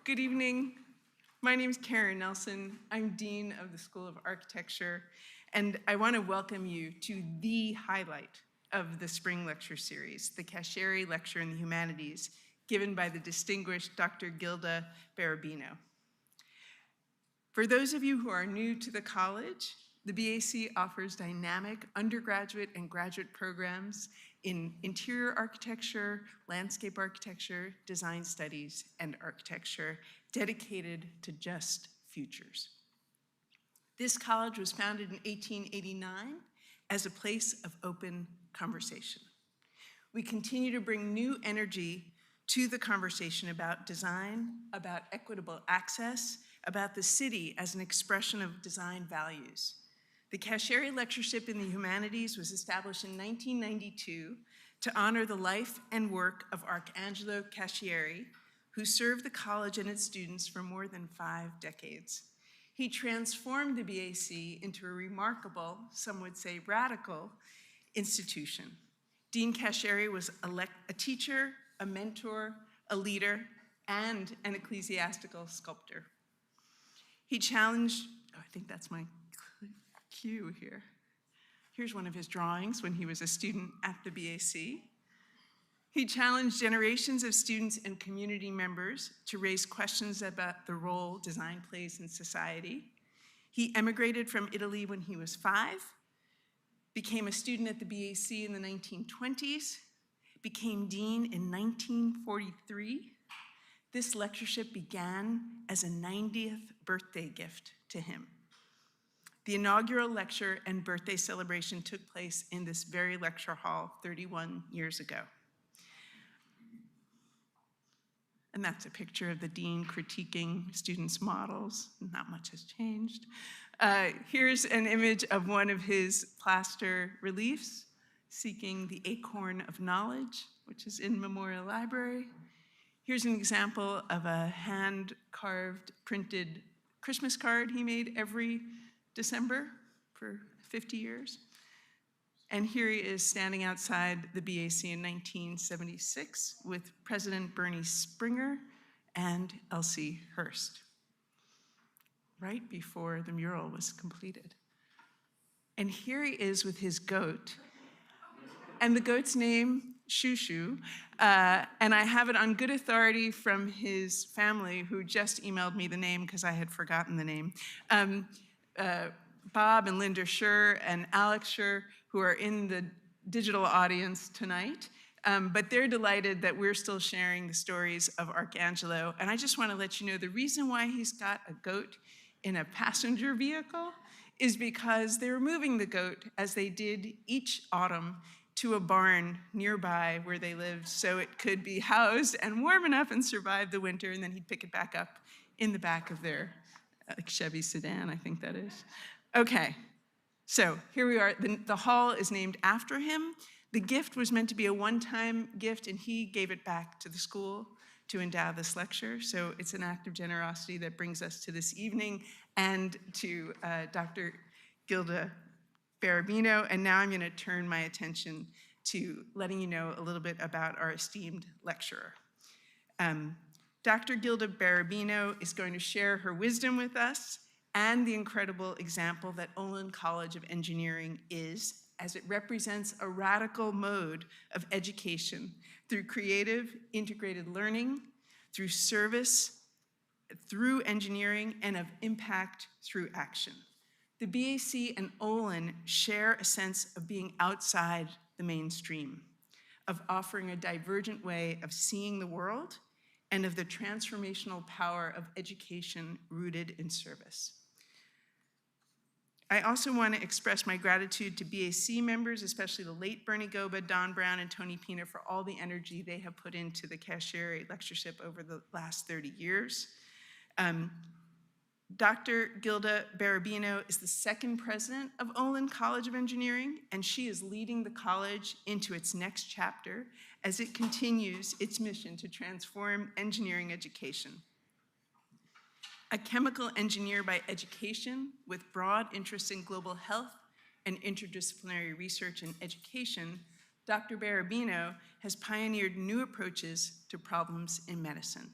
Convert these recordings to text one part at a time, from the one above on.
Good evening. My name is Karen Nelson. I'm Dean of the School of Architecture, and I want to welcome you to the highlight of the spring lecture series, the Cascieri Lecture in the Humanities, given by the distinguished Dr. Gilda Barabino. For those of you who are new to the college, the BAC offers dynamic undergraduate and graduate programs in interior architecture, landscape architecture, design studies, and architecture dedicated to just futures. This college was founded in 1889 as a place of open conversation. We continue to bring new energy to the conversation about design, about equitable access, about the city as an expression of design values. The Cascieri Lectureship in the Humanities was established in 1992 to honor the life and work of Arcangelo Cascieri, who served the college and its students for more than 5 decades. He transformed the BAC into a remarkable, some would say radical, institution. Dean Cascieri was a teacher, a mentor, a leader, and an ecclesiastical sculptor. He challenged, I think that's my cue here. Here's one of his drawings when he was a student at the BAC. He challenged generations of students and community members to raise questions about the role design plays in society. He emigrated from Italy when he was 5, became a student at the BAC in the 1920s, became dean in 1943. This lectureship began as a 90th birthday gift to him. The inaugural lecture and birthday celebration took place in this very lecture hall 31 years ago. And that's a picture of the dean critiquing students' models. Not much has changed. Here's an image of one of his plaster reliefs, Seeking the Acorn of Knowledge, which is in Memorial Library. Here's an example of a hand-carved, printed Christmas card he made every December for 50 years. And here he is standing outside the BAC in 1976 with President Bernie Springer and Elsie Hurst, right before the mural was completed. And here he is with his goat, and the goat's name, Shushu, and I have it on good authority from his family, who just emailed me the name because I had forgotten the name. Bob and Linda Scher and Alex Scher, who are in the digital audience tonight, but they're delighted that we're still sharing the stories of Arcangelo. And I just want to let you know the reason why he's got a goat in a passenger vehicle is because they were moving the goat, as they did each autumn, to a barn nearby where they lived so it could be housed and warm enough and survive the winter, and then he'd pick it back up in the back of their Chevy sedan, I think that is. Okay, so here we are. The hall is named after him. The gift was meant to be a one-time gift, and he gave it back to the school to endow this lecture. So it's an act of generosity that brings us to this evening and to Dr. Gilda Barabino. And now I'm going to turn my attention to letting you know a little bit about our esteemed lecturer. Dr. Gilda Barabino is going to share her wisdom with us and the incredible example that Olin College of Engineering is, as it represents a radical mode of education through creative, integrated learning, through service, through engineering, and of impact through action. The BAC and Olin share a sense of being outside the mainstream, of offering a divergent way of seeing the world, and of the transformational power of education rooted in service. I also want to express my gratitude to BAC members, especially the late Bernie Goba, Don Brown, and Tony Pina, for all the energy they have put into the Cascieri Lectureship over the last 30 years. Dr. Gilda Barabino is the second president of Olin College of Engineering, and she is leading the college into its next chapter as it continues its mission to transform engineering education. A chemical engineer by education with broad interests in global health and interdisciplinary research and education, Dr. Barabino has pioneered new approaches to problems in medicine.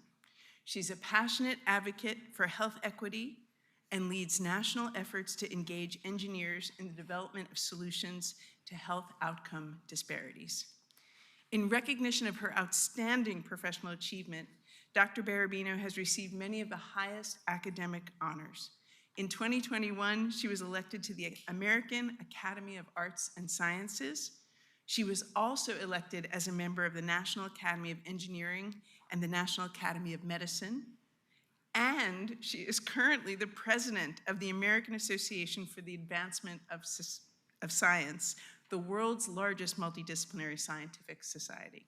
She's a passionate advocate for health equity and leads national efforts to engage engineers in the development of solutions to health outcome disparities. In recognition of her outstanding professional achievement, Dr. Barabino has received many of the highest academic honors. In 2021, she was elected to the American Academy of Arts and Sciences. She was also elected as a member of the National Academy of Engineering and the National Academy of Medicine. And she is currently the president of the American Association for the Advancement of Science, the world's largest multidisciplinary scientific society.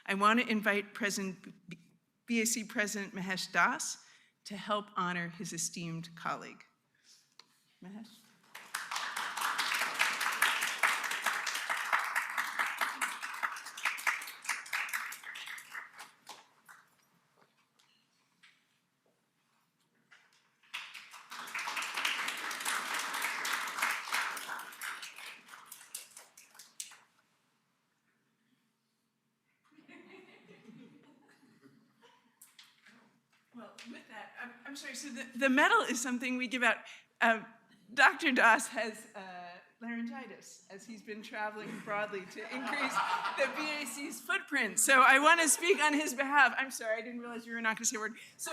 I want to invite BAC President Mahesh Das to help honor his esteemed colleague. Mahesh. Well, with that, I'm sorry, so the medal is something we give out. Dr. Das has laryngitis as he's been traveling broadly to increase the BAC's footprint. So I want to speak on his behalf. I'm sorry, I didn't realize you were not going to say a word. So,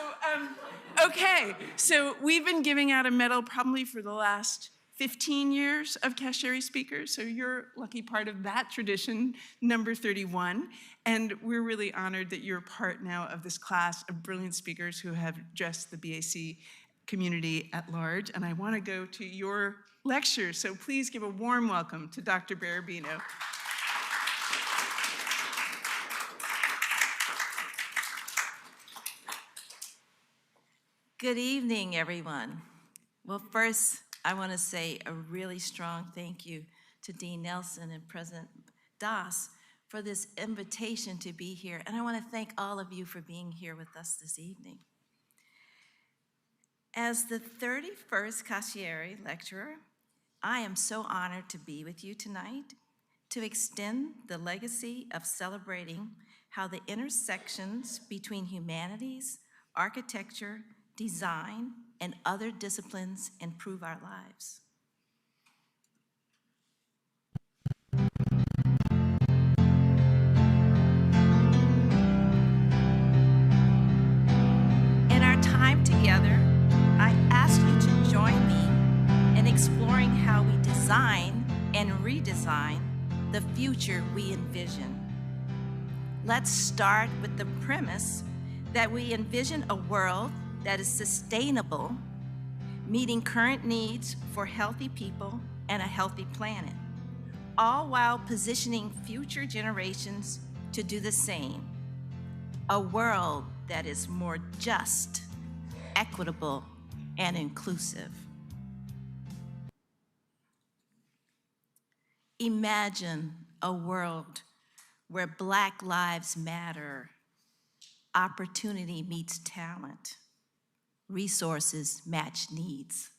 okay, so we've been giving out a medal probably for the last 15 years of Cascieri speakers, so you're lucky part of that tradition, number 31. And we're really honored that you're part now of this class of brilliant speakers who have addressed the BAC community at large. And I want to go to your lecture, so please give a warm welcome to Dr. Barabino. Good evening, everyone. Well, first, I want to say a really strong thank you to Dean Nelson and President Das for this invitation to be here. And I want to thank all of you for being here with us this evening. As the 31st Cascieri lecturer, I am so honored to be with you tonight to extend the legacy of celebrating how the intersections between humanities, architecture, design, and other disciplines improve our lives. In our time together, I ask you to join me in exploring how we design and redesign the future we envision. Let's start with the premise that we envision a world that is sustainable, meeting current needs for healthy people and a healthy planet, all while positioning future generations to do the same. A world that is more just, equitable, and inclusive. Imagine a world where Black lives matter, opportunity meets talent, resources match needs.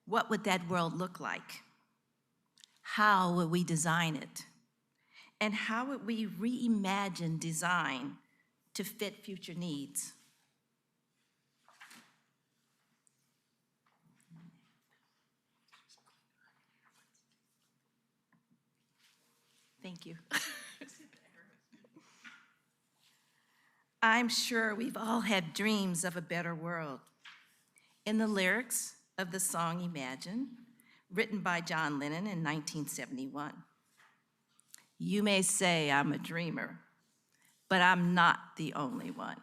What would that world look like? How would we design it? And how would we reimagine design to fit future needs? Thank you. I'm sure we've all had dreams of a better world. In the lyrics of the song Imagine, written by John Lennon in 1971, you may say I'm a dreamer, but I'm not the only one.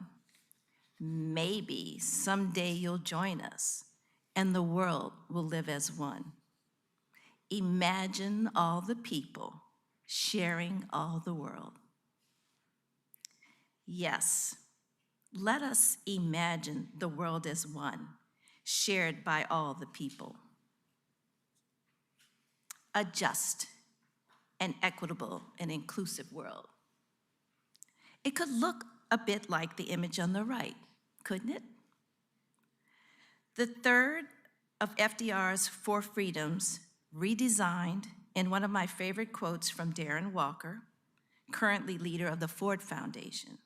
Maybe someday you'll join us and the world will live as one. Imagine all the people sharing all the world. Yes, let us imagine the world as one, shared by all the people. A just and equitable and inclusive world. It could look a bit like the image on the right, couldn't it? The third of FDR's 4 freedoms, redesigned in one of my favorite quotes from Darren Walker, currently leader of the Ford Foundation.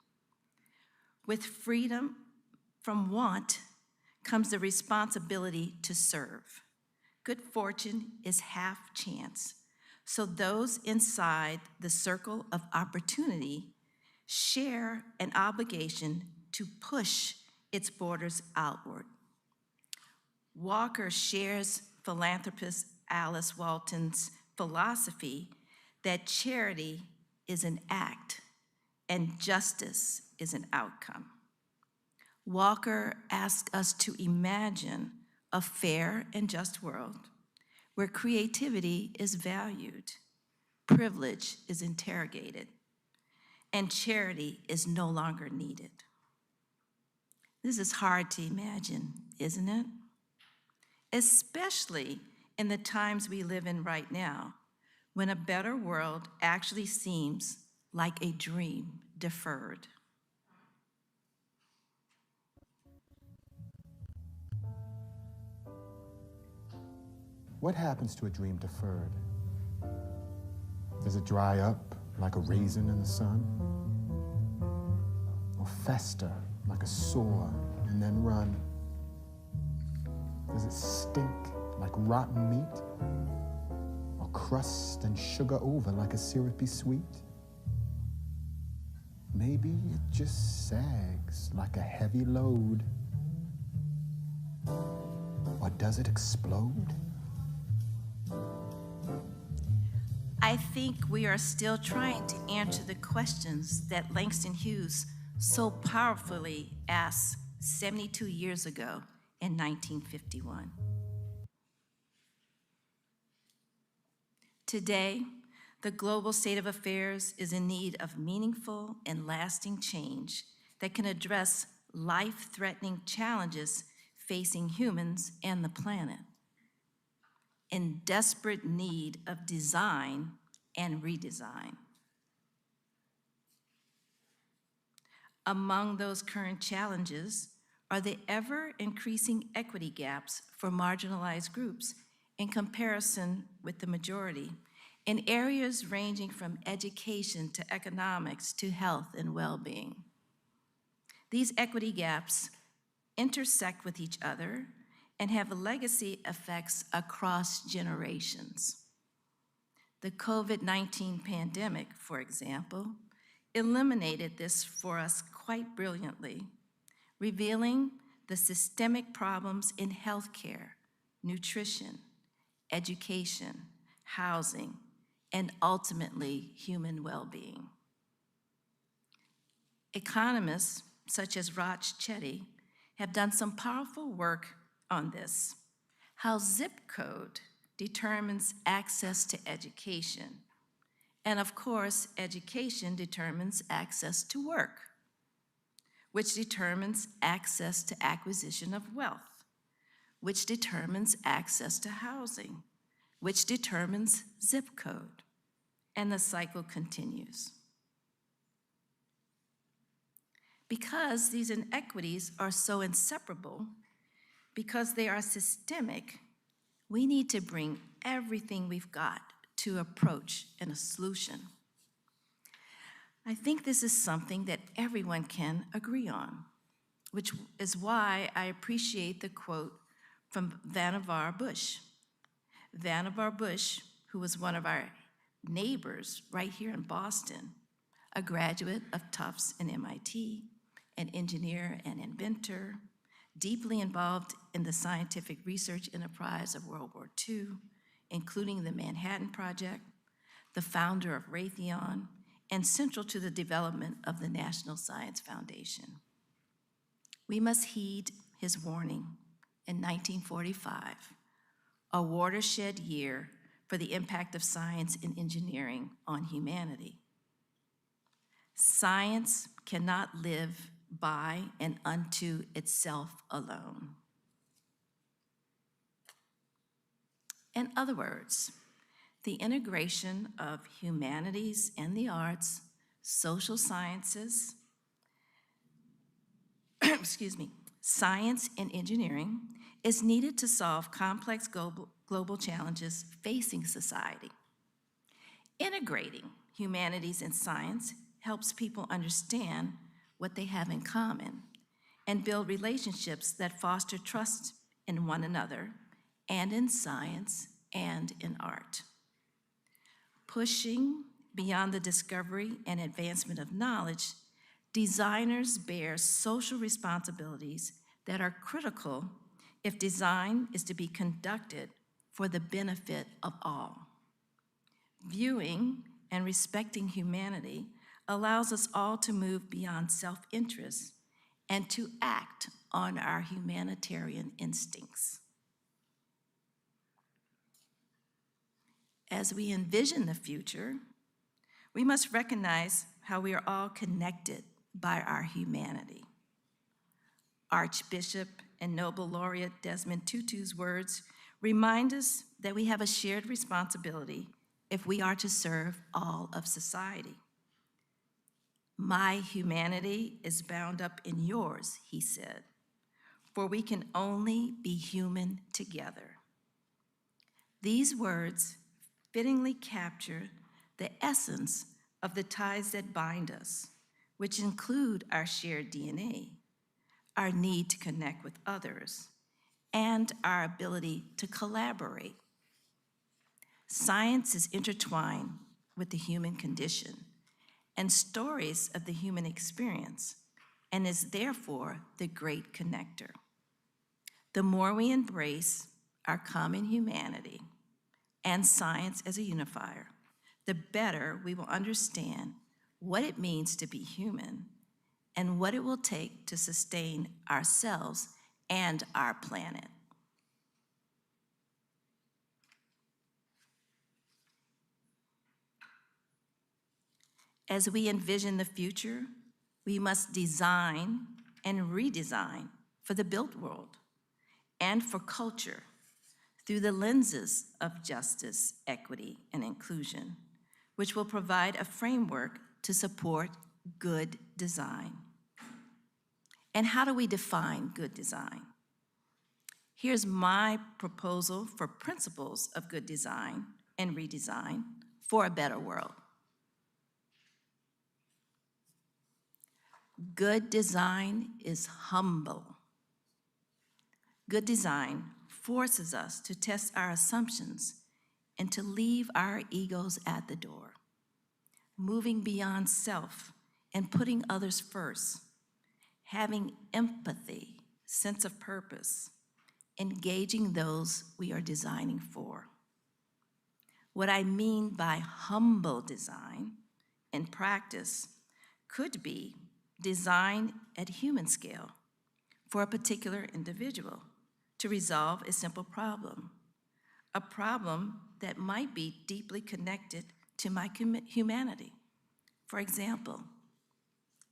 With freedom from want comes the responsibility to serve. Good fortune is half chance, so those inside the circle of opportunity share an obligation to push its borders outward. Walker shares philanthropist Alice Walton's philosophy that charity is an act and justice is an outcome. Walker asks us to imagine a fair and just world where creativity is valued, privilege is interrogated, and charity is no longer needed. This is hard to imagine, isn't it? Especially in the times we live in right now, when a better world actually seems like a dream deferred. What happens to a dream deferred? Does it dry up like a raisin in the sun? Or fester like a sore and then run? Does it stink like rotten meat? Or crust and sugar over like a syrupy sweet? Maybe it just sags like a heavy load. Or does it explode? I think we are still trying to answer the questions that Langston Hughes so powerfully asked 72 years ago in 1951. Today, the global state of affairs is in need of meaningful and lasting change that can address life-threatening challenges facing humans and the planet, in desperate need of design and redesign. Among those current challenges are the ever-increasing equity gaps for marginalized groups in comparison with the majority, in areas ranging from education to economics to health and well-being. These equity gaps intersect with each other and have legacy effects across generations. The COVID-19 pandemic, for example, eliminated this for us quite brilliantly, revealing the systemic problems in healthcare, nutrition, education, housing, and ultimately human well-being. Economists such as Raj Chetty have done some powerful work on this, how zip code determines access to education. And of course, education determines access to work, which determines access to acquisition of wealth, which determines access to housing, which determines zip code, and the cycle continues. Because these inequities are so inseparable, because they are systemic, we need to bring everything we've got to approach and a solution. I think this is something that everyone can agree on, which is why I appreciate the quote from Vannevar Bush. Vannevar Bush, who was one of our neighbors right here in Boston, a graduate of Tufts and MIT, an engineer and inventor, deeply involved in the scientific research enterprise of World War II, including the Manhattan Project, the founder of Raytheon, and central to the development of the National Science Foundation. We must heed his warning in 1945, a watershed year for the impact of science and engineering on humanity. Science cannot live by and unto itself alone. In other words, the integration of humanities and the arts, social sciences, science and engineering is needed to solve complex global challenges facing society. Integrating humanities and science helps people understand what they have in common, and build relationships that foster trust in one another and in science and in art. Pushing beyond the discovery and advancement of knowledge, designers bear social responsibilities that are critical if design is to be conducted for the benefit of all. Viewing and respecting humanity allows us all to move beyond self-interest and to act on our humanitarian instincts. As we envision the future, we must recognize how we are all connected by our humanity. Archbishop and Nobel laureate Desmond Tutu's words remind us that we have a shared responsibility if we are to serve all of society. My humanity is bound up in yours, he said, for we can only be human together. These words fittingly capture the essence of the ties that bind us, which include our shared DNA, our need to connect with others, and our ability to collaborate. Science is intertwined with the human condition and stories of the human experience, and is therefore the great connector. The more we embrace our common humanity and science as a unifier, the better we will understand what it means to be human and what it will take to sustain ourselves and our planet. As we envision the future, we must design and redesign for the built world and for culture through the lenses of justice, equity, and inclusion, which will provide a framework to support good design. And how do we define good design? Here's my proposal for principles of good design and redesign for a better world. Good design is humble. Good design forces us to test our assumptions and to leave our egos at the door, moving beyond self and putting others first, having empathy, sense of purpose, engaging those we are designing for. What I mean by humble design in practice could be design at human scale for a particular individual to resolve a simple problem, a problem that might be deeply connected to my humanity. For example,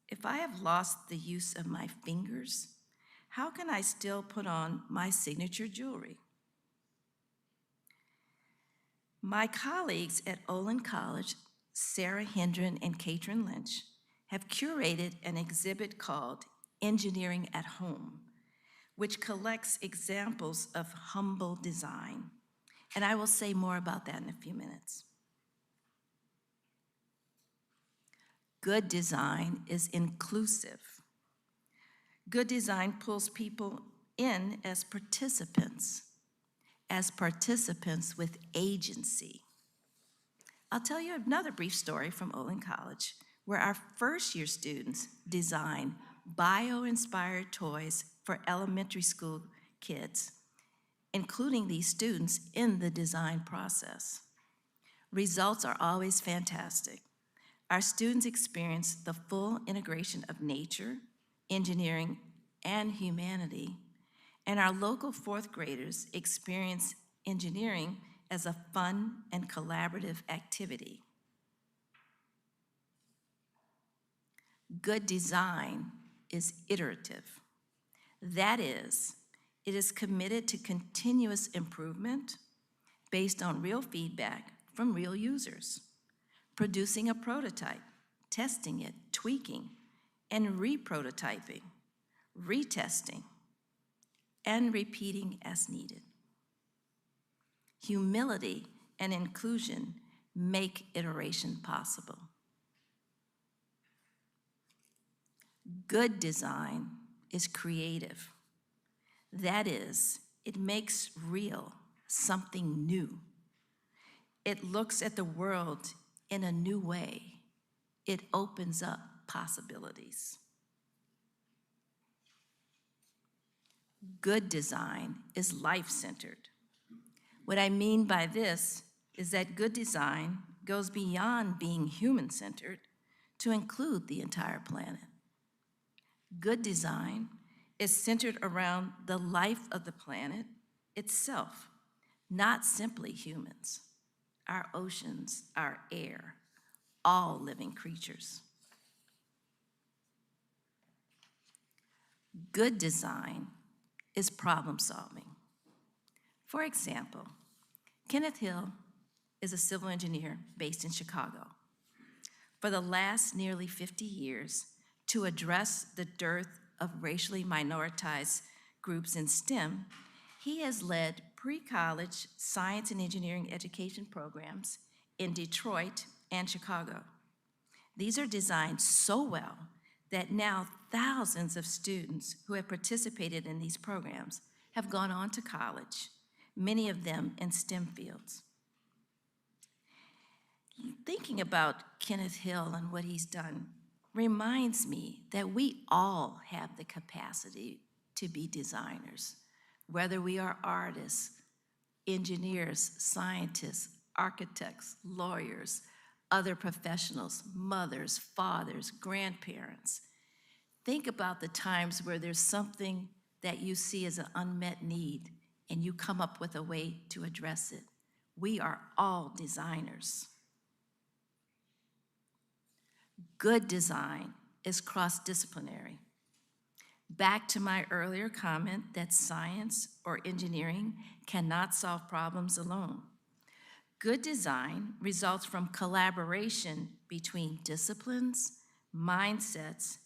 if I have lost the use of my fingers, how can I still put on my signature jewelry? My colleagues at Olin College, Sarah Hendren and Katrin Lynch, have curated an exhibit called Engineering at Home, which collects examples of humble design. And I will say more about that in a few minutes. Good design is inclusive. Good design pulls people in as participants with agency. I'll tell you another brief story from Olin College, where our first-year students design bio-inspired toys for elementary school kids, including these students in the design process. Results are always fantastic. Our students experience the full integration of nature, engineering, and humanity, and our local fourth graders experience engineering as a fun and collaborative activity. Good design is iterative. That is, it is committed to continuous improvement based on real feedback from real users, producing a prototype, testing it, tweaking, and re-prototyping, retesting, and repeating as needed. Humility and inclusion make iteration possible. Good design is creative. That is, it makes real something new. It looks at the world in a new way. It opens up possibilities. Good design is life-centered. What I mean by this is that good design goes beyond being human-centered to include the entire planet. Good design is centered around the life of the planet itself, not simply humans, our oceans, our air, all living creatures. Good design is problem solving. For example, Kenneth Hill is a civil engineer based in Chicago. For the last nearly 50 years, to address the dearth of racially minoritized groups in STEM, he has led pre-college science and engineering education programs in Detroit and Chicago. These are designed so well that now thousands of students who have participated in these programs have gone on to college, many of them in STEM fields. Thinking about Kenneth Hill and what he's done reminds me that we all have the capacity to be designers, whether we are artists, engineers, scientists, architects, lawyers, other professionals, mothers, fathers, grandparents. Think about the times where there's something that you see as an unmet need and you come up with a way to address it. We are all designers. Good design is cross-disciplinary. Back to my earlier comment that science or engineering cannot solve problems alone. Good design results from collaboration between disciplines, mindsets,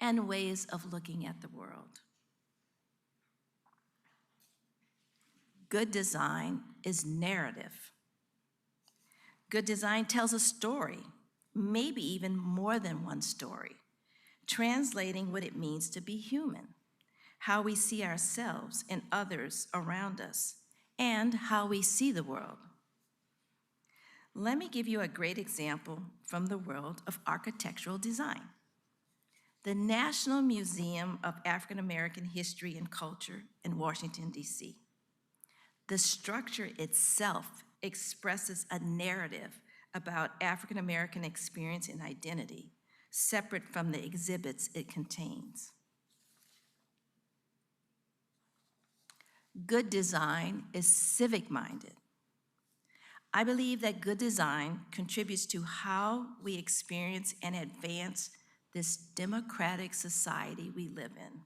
and ways of looking at the world. Good design is narrative. Good design tells a story, maybe even more than one story, translating what it means to be human, how we see ourselves and others around us, and how we see the world. Let me give you a great example from the world of architectural design. The National Museum of African American History and Culture in Washington, D.C. The structure itself expresses a narrative about African American experience and identity, separate from the exhibits it contains. Good design is civic-minded. I believe that good design contributes to how we experience and advance this democratic society we live in.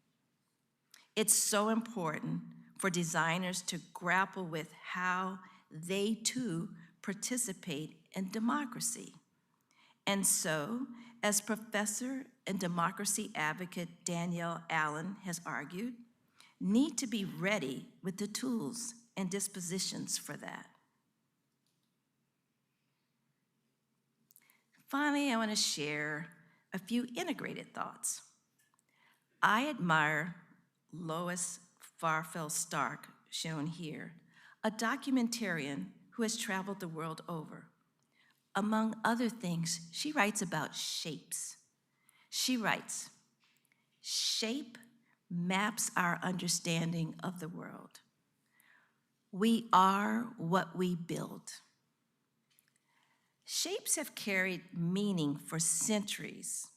It's so important for designers to grapple with how they too participate in democracy. And so, as professor and democracy advocate Danielle Allen has argued, need to be ready with the tools and dispositions for that. Finally, I want to share a few integrated thoughts. I admire Lois Farfel-Stark, shown here, a documentarian who has traveled the world over. Among other things, she writes about shapes. She writes, "Shape maps our understanding of the world. We are what we build." Shapes have carried meaning for centuries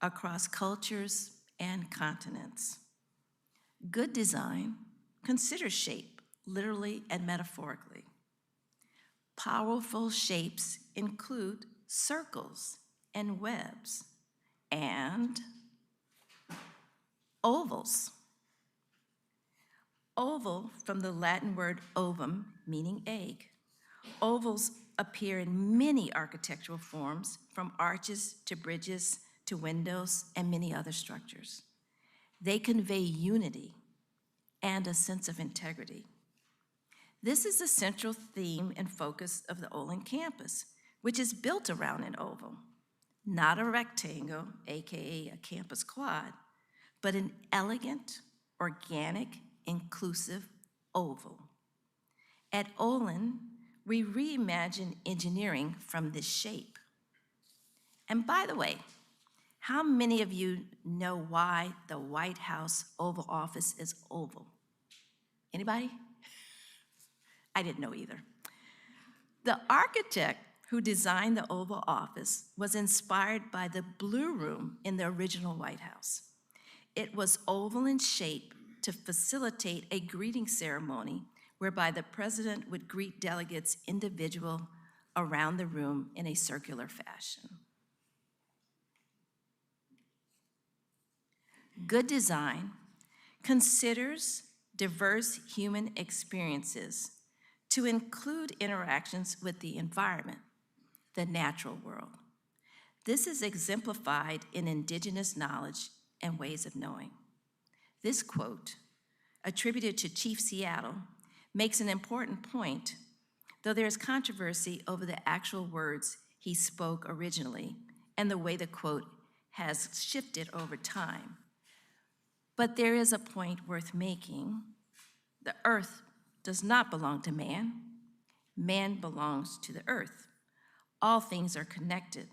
across cultures and continents. Good design considers shape literally and metaphorically. Powerful shapes include circles and webs and ovals. Oval from the Latin word ovum, meaning egg. Ovals appear in many architectural forms, from arches to bridges to windows and many other structures. They convey unity and a sense of integrity. This is the central theme and focus of the Olin campus, which is built around an oval. not a rectangle, AKA a campus quad, but an elegant, organic, inclusive oval. At Olin, we reimagine engineering from this shape. And by the way, how many of you know why the White House Oval Office is oval? Anybody? I didn't know either. The architect who designed the Oval Office was inspired by the Blue Room in the original White House. It was oval in shape to facilitate a greeting ceremony whereby the president would greet delegates individually around the room in a circular fashion. Good design considers diverse human experiences to include interactions with the environment, the natural world. This is exemplified in indigenous knowledge and ways of knowing. This quote, attributed to Chief Seattle, makes an important point, though there is controversy over the actual words he spoke originally and the way the quote has shifted over time. But there is a point worth making. The earth does not belong to man. Man belongs to the earth. All things are connected,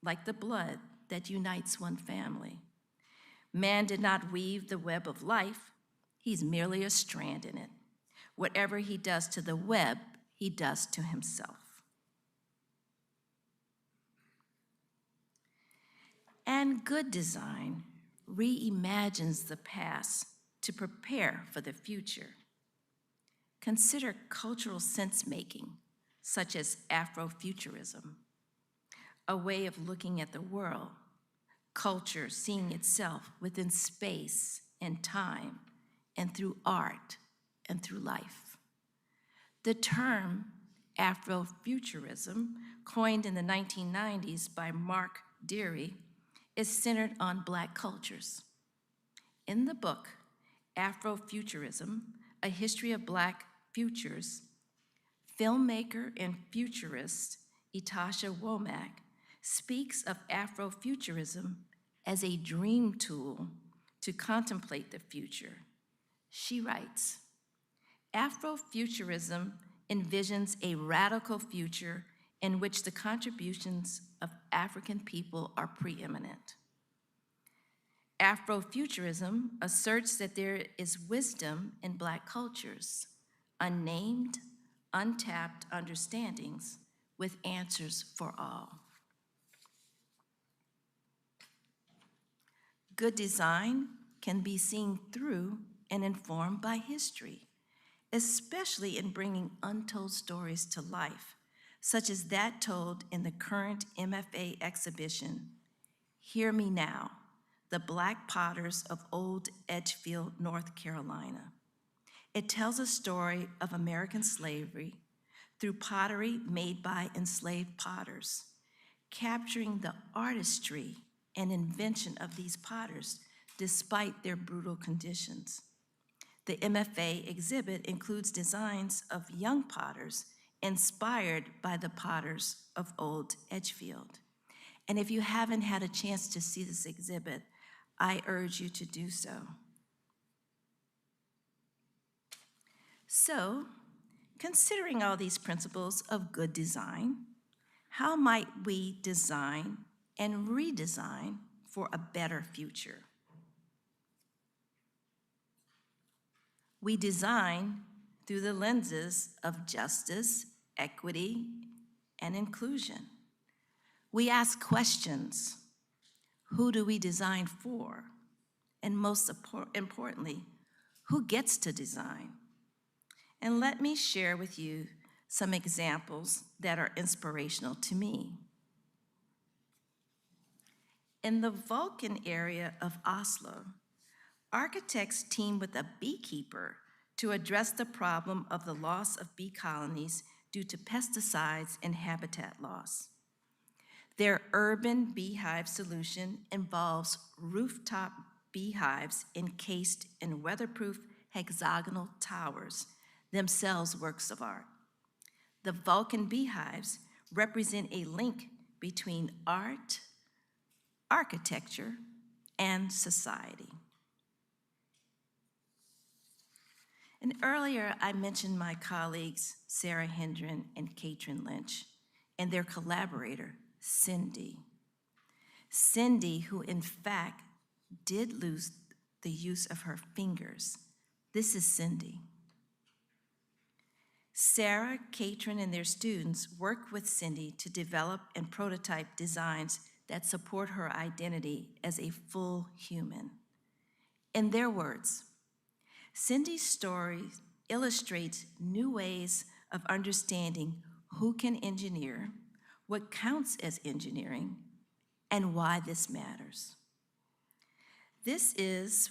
like the blood that unites one family. Man did not weave the web of life. He's merely a strand in it. Whatever he does to the web, he does to himself. And good design reimagines the past to prepare for the future. Consider cultural sense-making, such as Afrofuturism, a way of looking at the world, culture seeing itself within space and time, and through art and through life. The term Afrofuturism, coined in the 1990s by Mark Deary, is centered on Black cultures. In the book, Afrofuturism, A History of Black Futures, filmmaker and futurist Etasha Womack speaks of Afrofuturism as a dream tool to contemplate the future. She writes, Afrofuturism envisions a radical future in which the contributions of African people are preeminent. Afrofuturism asserts that there is wisdom in Black cultures, unnamed, untapped understandings with answers for all. Good design can be seen through and informed by history, especially in bringing untold stories to life, such as that told in the current MFA exhibition, Hear Me Now, The Black Potters of Old Edgefield, North Carolina. It tells a story of American slavery through pottery made by enslaved potters, capturing the artistry and invention of these potters despite their brutal conditions. The MFA exhibit includes designs of young potters inspired by the potters of Old Edgefield. And if you haven't had a chance to see this exhibit, I urge you to do so. So, considering all these principles of good design, how might we design and redesign for a better future? We design through the lenses of justice, equity, and inclusion. We ask questions. Who do we design for? And most importantly, who gets to design? And let me share with you some examples that are inspirational to me. In the Vulcan area of Oslo, architects teamed with a beekeeper to address the problem of the loss of bee colonies due to pesticides and habitat loss. Their urban beehive solution involves rooftop beehives encased in weatherproof hexagonal towers, themselves works of art. The Vulcan beehives represent a link between art, architecture, and society. And earlier, I mentioned my colleagues, Sarah Hendren and Katrin Lynch, and their collaborator, Cindy. Cindy, who in fact did lose the use of her fingers. This is Cindy. Sarah, Katrin, and their students worked with Cindy to develop and prototype designs that support her identity as a full human. In their words, Cindy's story illustrates new ways of understanding who can engineer, what counts as engineering, and why this matters. This is,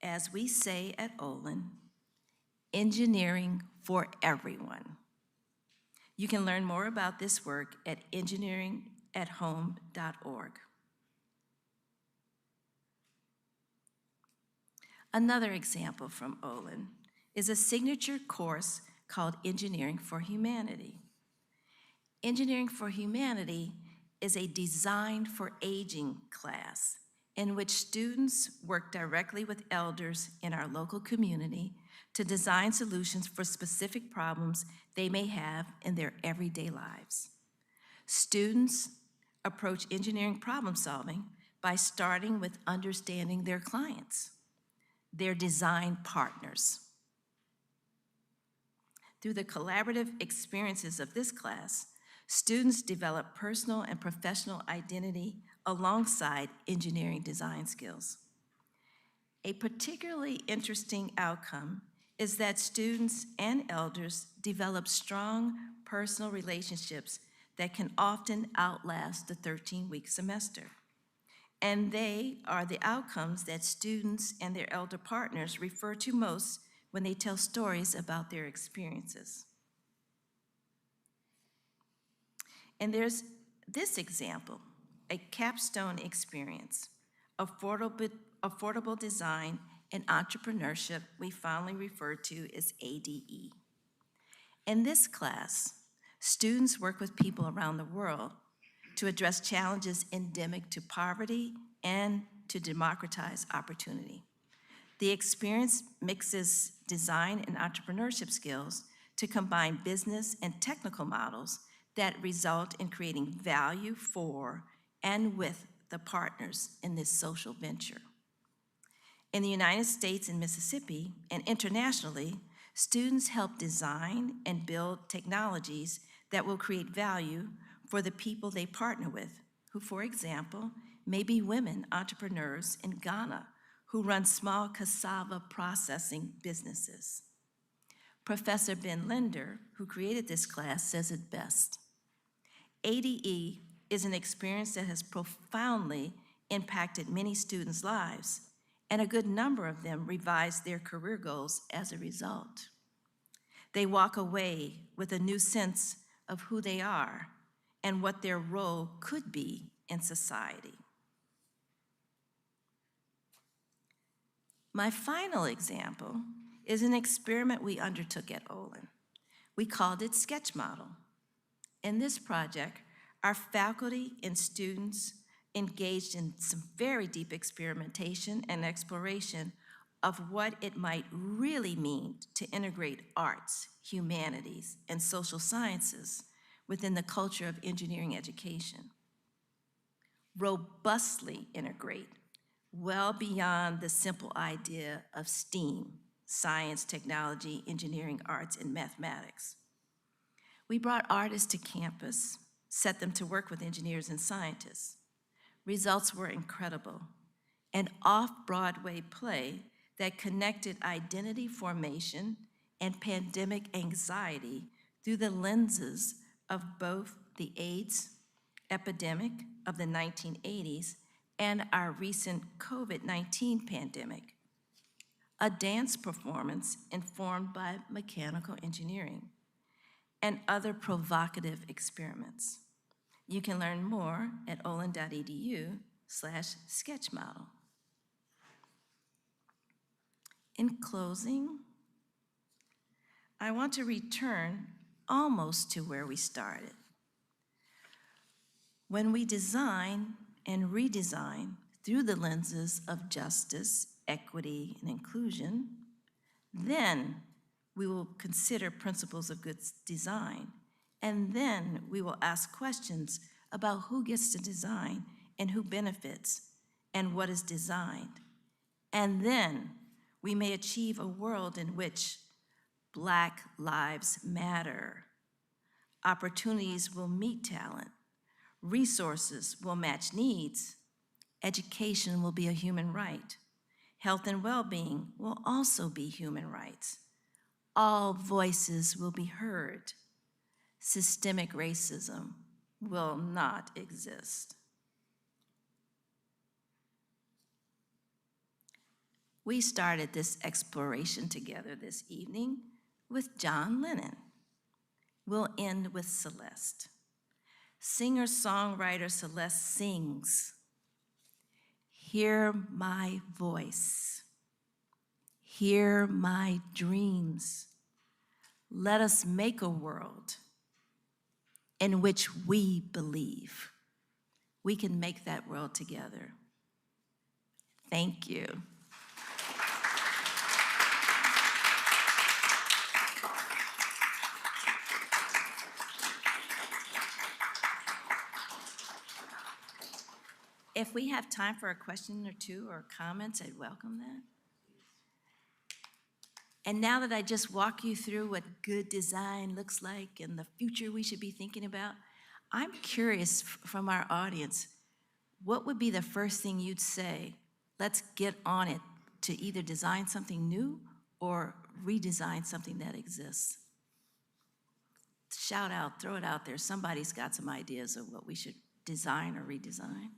as we say at Olin, engineering for everyone. You can learn more about this work at engineeringathome.org. Another example from Olin is a signature course called Engineering for Humanity. Engineering for Humanity is a Design for Aging class in which students work directly with elders in our local community to design solutions for specific problems they may have in their everyday lives. Students approach engineering problem solving by starting with understanding their clients, their design partners. Through the collaborative experiences of this class, students develop personal and professional identity alongside engineering design skills. A particularly interesting outcome is that students and elders develop strong personal relationships that can often outlast the 13-week semester. And they are the outcomes that students and their elder partners refer to most when they tell stories about their experiences. And there's this example, a capstone experience, affordable design and entrepreneurship we fondly refer to as ADE. In this class, students work with people around the world to address challenges endemic to poverty and to democratize opportunity. The experience mixes design and entrepreneurship skills to combine business and technical models that result in creating value for and with the partners in this social venture. In the United States and Mississippi, and internationally, students help design and build technologies that will create value for the people they partner with, who, for example, may be women entrepreneurs in Ghana who run small cassava processing businesses. Professor Ben Linder, who created this class, says it best. ADE is an experience that has profoundly impacted many students' lives, and a good number of them revise their career goals as a result. They walk away with a new sense of who they are and what their role could be in society. My final example is an experiment we undertook at Olin. We called it Sketch Model. In this project, our faculty and students engaged in some very deep experimentation and exploration of what it might really mean to integrate arts, humanities, and social sciences within the culture of engineering education. Robustly integrate, well beyond the simple idea of STEAM, science, technology, engineering, arts, and mathematics. We brought artists to campus, set them to work with engineers and scientists. Results were incredible. An off-Broadway play that connected identity formation and pandemic anxiety through the lenses of both the AIDS epidemic of the 1980s and our recent COVID-19 pandemic. A dance performance informed by mechanical engineering and other provocative experiments. You can learn more at olin.edu/sketchmodel. In closing, I want to return almost to where we started. When we design, and redesign through the lenses of justice, equity, and inclusion, then we will consider principles of good design. And then we will ask questions about who gets to design and who benefits and what is designed. And then we may achieve a world in which Black lives matter. Opportunities will meet talent. Resources will match needs. Education will be a human right. Health and well-being will also be human rights. All voices will be heard. Systemic racism will not exist. We started this exploration together this evening with John Lennon. We'll end with Celeste. Singer-songwriter Celeste sings, "Hear my voice, hear my dreams. Let us make a world in which we believe. We can make that world together." Thank you. If we have time for a question or two or comments, I'd welcome that. And now that I just walk you through what good design looks like and the future we should be thinking about, I'm curious from our audience, what would be the first thing you'd say? Let's get on it to either design something new or redesign something that exists. Shout out, throw it out there. Somebody's got some ideas of what we should design or redesign.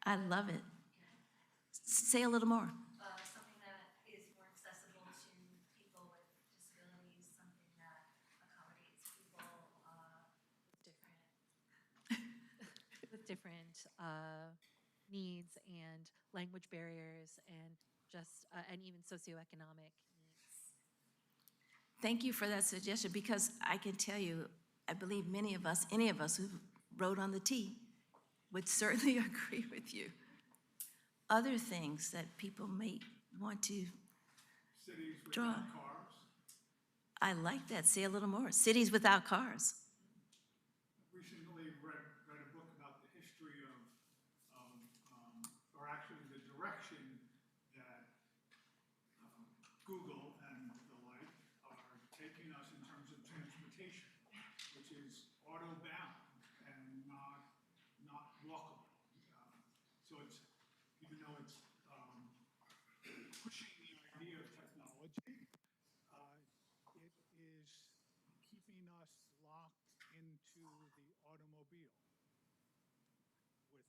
I love it. Say a little more. Something that is more accessible to people with disabilities, something that accommodates people with different needs and language barriers and just and even socioeconomic needs. Thank you for that suggestion, because I can tell you, I believe many of us, any of us who rode on the T, would certainly agree with you. Other things that people may want to Cities draw. without cars. I like that. Say a little more. Cities without cars. Recently read a book about the history of or actually the direction that Google and the like are taking us in terms of transportation, which is auto-bound and not walkable. So it's, even though it's pushing the idea of technology, it is keeping us locked into the automobile with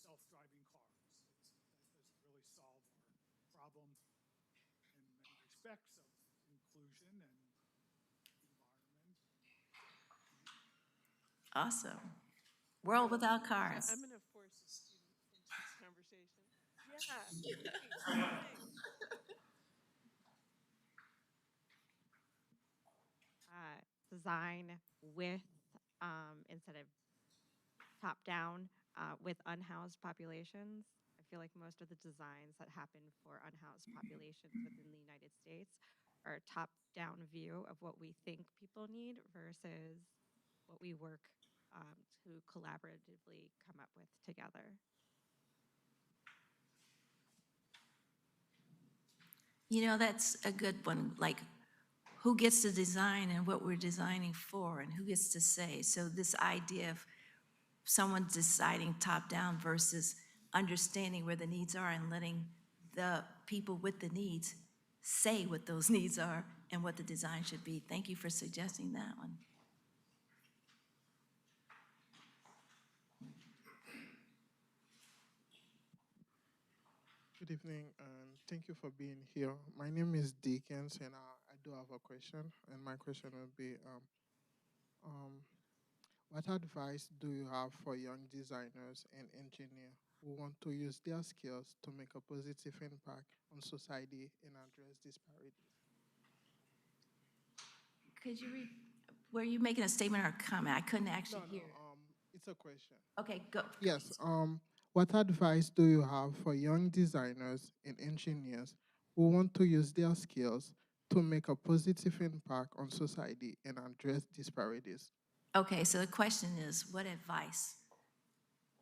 self-driving cars. That doesn't really solve our problem in many respects of inclusion and environment. Awesome. World without cars. I'm going to force a student into this conversation. Yeah. Design with, instead of top down, with unhoused populations. I feel like most of the designs that happen for unhoused populations within the United States are a top down view of what we think people need versus what we work to collaboratively come up with together. You know, that's a good one. Like, who gets to design and what we're designing for, and who gets to say? So this idea of someone deciding top down versus understanding where the needs are and letting the people with the needs say what those needs are and what the design should be. Thank you for suggesting that one. Good evening, and thank you for being here. My name is Dickens, and I do have a question. And my question would be, what advice do you have for young designers and engineers who want to use their skills to make a positive impact on society and address disparities? Could you read, were you making a statement or a comment? I couldn't No, actually no, hear. it's a question. Okay, go. Yes, what advice do you have for young designers and engineers who want to use their skills to make a positive impact on society and address disparities? Okay, so the question is, what advice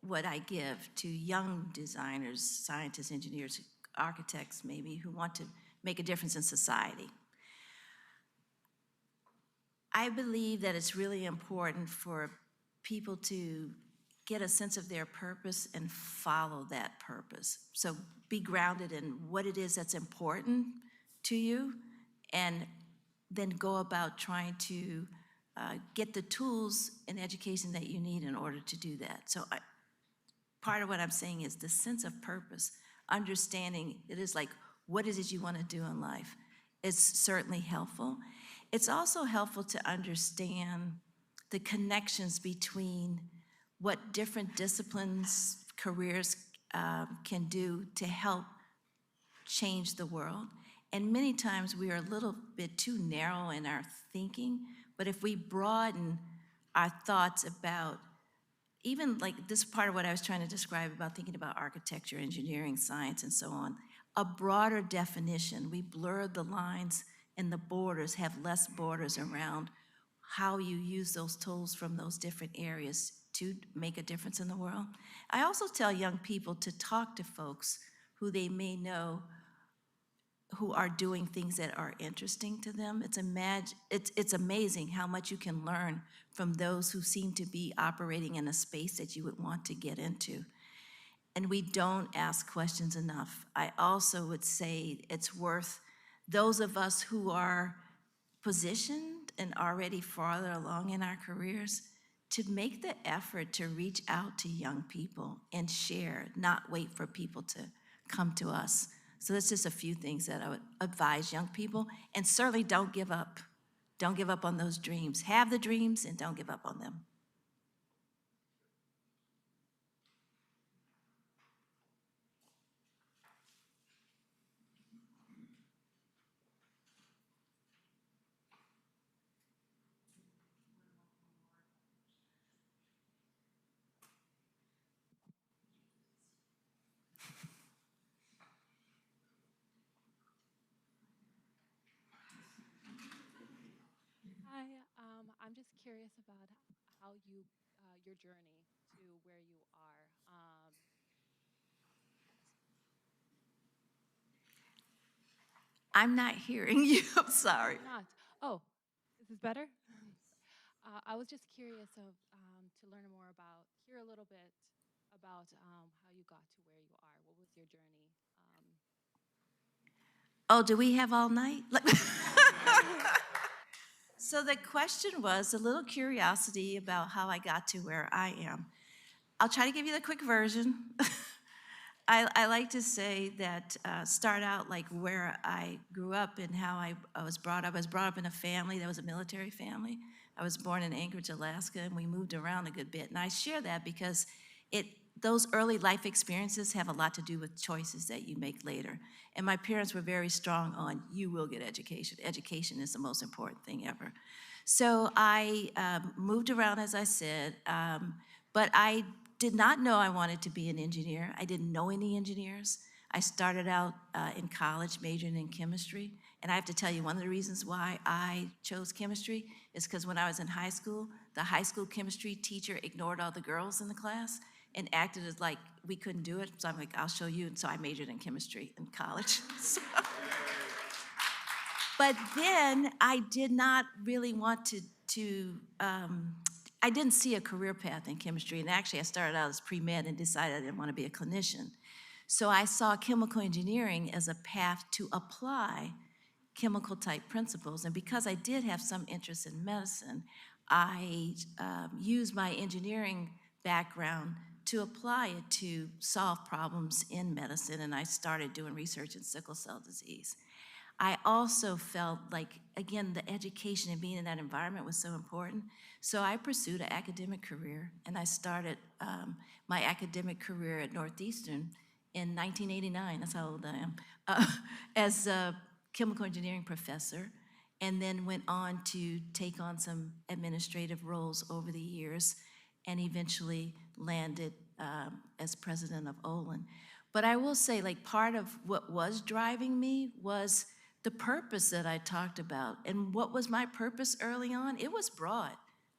would I give to young designers, scientists, engineers, architects maybe, who want to make a difference in society? I believe that it's really important for people to get a sense of their purpose and follow that purpose. So be grounded in what it is that's important to you, and then go about trying to get the tools and education that you need in order to do that. So part of what I'm saying is the sense of purpose, understanding it is like, what is it you want to do in life? It's certainly helpful. It's also helpful to understand the connections between what different disciplines, careers can do to help change the world. And many times we are a little bit too narrow in our thinking, but if we broaden our thoughts about even like this part of what I was trying to describe about thinking about architecture, engineering, science, and so on, a broader definition, we blur the lines and the borders, have less borders around how you use those tools from those different areas to make a difference in the world. I also tell young people to talk to folks who they may know who are doing things that are interesting to them. It's amazing how much you can learn from those who seem to be operating in a space that you would want to get into. And we don't ask questions enough. I also would say it's worth those of us who are positioned and already farther along in our careers to make the effort to reach out to young people and share, not wait for people to come to us. So that's just a few things that I would advise young people, and certainly don't give up. Don't give up on those dreams. Have the dreams and don't give up on them. Hi, I'm just curious about how you, your journey to where you are. I'm not hearing you, I'm sorry. Not. Oh, is this better? I was just curious to learn more about, hear a little bit about how you got to where you are. What was your journey? Oh, do we have all night? So the question was a little curiosity about how I got to where I am. I'll try to give you the quick version. I like to say that start out like where I grew up and how I was brought up. I was brought up in a family that was a military family. I was born in Anchorage, Alaska, and we moved around a good bit. And I share that because those early life experiences have a lot to do with choices that you make later. And my parents were very strong on, you will get education. Education is the most important thing ever. So I moved around, as I said, but I did not know I wanted to be an engineer. I didn't know any engineers. I started out in college majoring in chemistry. And I have to tell you, one of the reasons why I chose chemistry is because when I was in high school, the high school chemistry teacher ignored all the girls in the class and acted as like we couldn't do it. So I'm like, I'll show you. And so I majored in chemistry in college. But then I did not really want I didn't see a career path in chemistry. And actually, I started out as pre-med and decided I didn't want to be a clinician. So I saw chemical engineering as a path to apply chemical type principles. And because I did have some interest in medicine, I used my engineering background to apply it to solve problems in medicine. And I started doing research in sickle cell disease. I also felt like, again, the education and being in that environment was so important. So I pursued an academic career, and I started my academic career at Northeastern in 1989, that's how old I am, as a chemical engineering professor. and then went on to take on some administrative roles over the years, and eventually landed as president of Olin. But I will say, like, part of what was driving me was the purpose that I talked about. And what was my purpose early on? It was broad.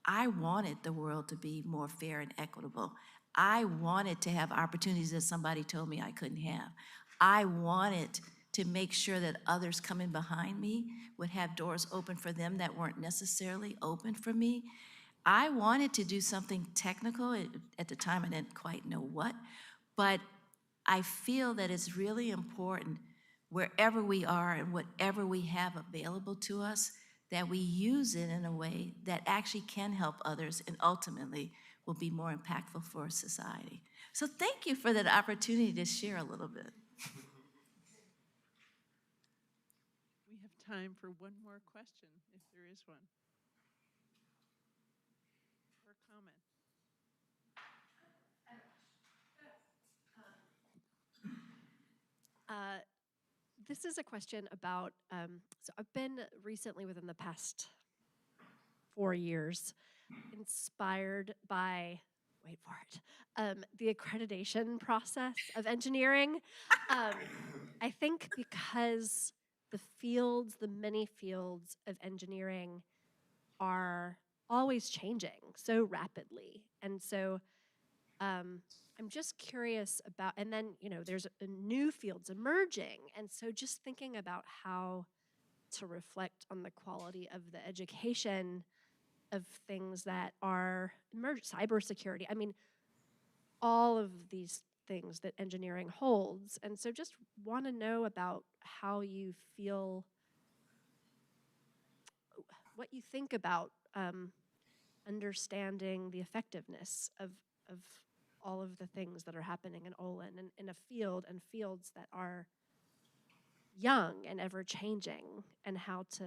I wanted the world to be more fair and equitable. I wanted to have opportunities that somebody told me I couldn't have. I wanted to make sure that others coming behind me would have doors open for them that weren't necessarily open for me. I wanted to do something technical. At the time, I didn't quite know what, but I feel that it's really important wherever we are and whatever we have available to us, that we use it in a way that actually can help others and ultimately will be more impactful for society. So thank you for that opportunity to share a little bit. We have time for one more question, if there is one. Or comment. This is a question about, so I've been recently, within the past 4 years, inspired by, wait for it, the accreditation process of engineering. I think because the fields, the many fields of engineering are always changing so rapidly. And so I'm just curious about, and then, there's new fields emerging. And so just thinking about how to reflect on the quality of the education of things that are cybersecurity. I mean, all of these things that engineering holds. And so just want to know about how you feel, what you think about understanding the effectiveness of all of the things that are happening in Olin and in a field and fields that are young and ever changing, and how to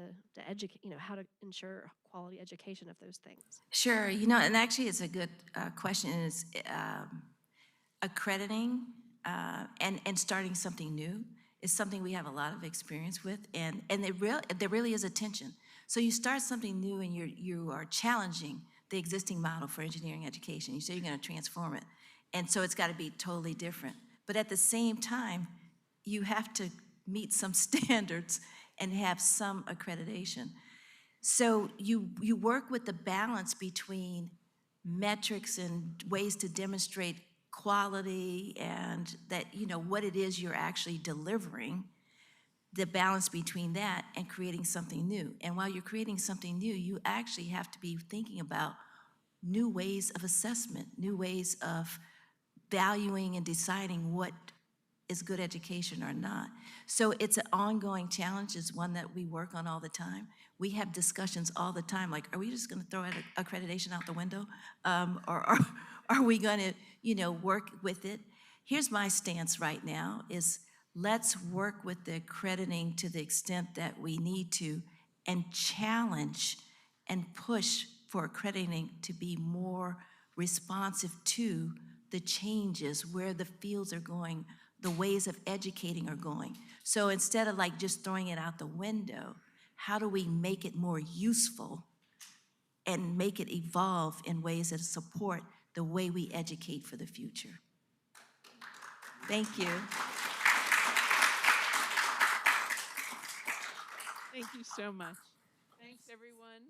educate, how to ensure quality education of those things. Sure, and actually it's a good question. Is accrediting and starting something new is something we have a lot of experience with, and there really is a tension. So you start something new and you are challenging the existing model for engineering education. You say you're going to transform it, and so it's got to be totally different. But at the same time, you have to meet some standards and have some accreditation. So you work with the balance between metrics and ways to demonstrate quality and that, what it is you're actually delivering, the balance between that and creating something new. And while you're creating something new, you actually have to be thinking about new ways of assessment, new ways of valuing and deciding what is good education or not. So it's an ongoing challenge. It's one that we work on all the time. We have discussions all the time, like, are we just gonna throw accreditation out the window? Or are we gonna, work with it? Here's my stance right now is let's work with the accrediting to the extent that we need to and challenge and push for accrediting to be more responsive to the changes, where the fields are going, the ways of educating are going. So instead of like just throwing it out the window, how do we make it more useful and make it evolve in ways that support the way we educate for the future? Thank you. Thank you so much. Thanks, everyone.